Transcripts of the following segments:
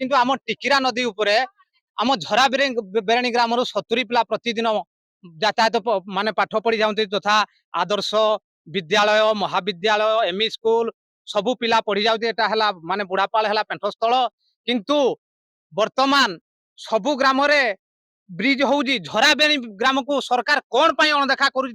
किंतु आम टिकिरा नदी उपरे आम झरा बेरेणी ग्राम 70 पिला प्रतिदिन यातायात माने पाठ पढ़ी जाती तथा आदर्श विद्यालय महाविद्यालय एमई स्कूल सबू पिला पढ़ी जाती माने बुढ़ापाल है पेंठस्थल किंतु वर्तमान सबू ग्राम ब्रिज हूँ झरा बेणी ग्राम को सरकार कौन अणदेखा कर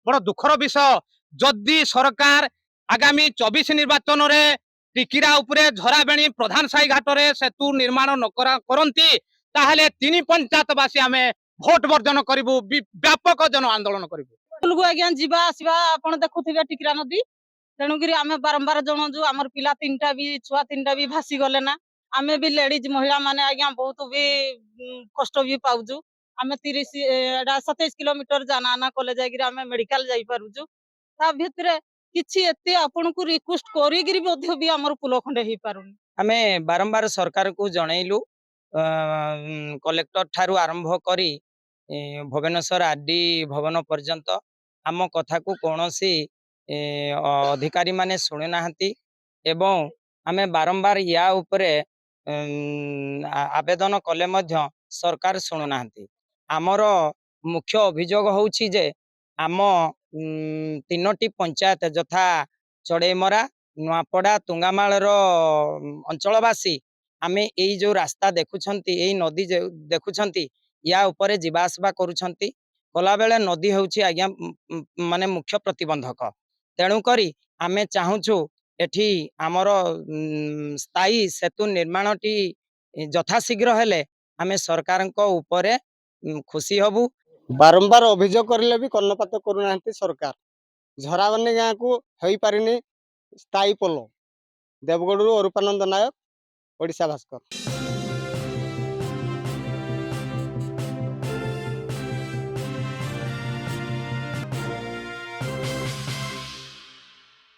बड़ दुखर विषय जदि सरकार आगामी 24 निर्वाचन में टिकिरा उपरे झरा बेणी प्रधान साई घाट में सेतु निर्माण न करती ताहले 3 पंचायतवासी आम भोट वर्जन करूँ व्यापक जन आंदोलन करूँ आज्ञा जीवा आसवा आप देखुवे टिकिरा नदी तेणुक आम बारंबार जनाजु आमर पिला 3टा भी छुआ 3टा भी भासी गले ना आम भी लेडीज महिला माने आज्ञा बहुत भी कष्ट भी पाऊजु आम 27 किलोमीटर जाना आना कले जाकर आम मेडिकल जाई पारुजु ता भितर किछि एते आपन को रिक्वेस्ट करिगिरी मध्य भी हमर पुल खंडे हे पारुनी आमे बारंबार सरकार को जनइलु कलेक्टर ठारू आरंभ करी भुवनेश्वर आरडी भवन पर्यंत आम कथा को कौनसी अधिकारी माने शुणी नाहंती एवं आमे बारंबार या उपरे आवेदन कले मध्य सरकार शुणु नाहंती आमर मुख्य अभियोग होउछि जे आम 3टी पंचायत यथा चढ़ेमरा नुआपड़ा तुंगामाल अंचलवासी आमे एई जो रास्ता देखुछंती एई नदी देखुछंती या उपरे जीवा आसवा करुछंती कला बेले नदी होउछि आज्ञा माने मुख्य प्रतिबंधक तेणु करी आमे चाहूछु एठी आमर स्थायी सेतु निर्माणटी यथाशीघ्र हेले आमे सरकारଙ୍କ उपरे खुशी हबु बारंबार अभियोग करले भी कर्णपात करूना सरकार झराबनी गाँ को हो पारिनी स्थायी पोल देवगढ़ अरूपानंद नायक ओडिशा भास्कर।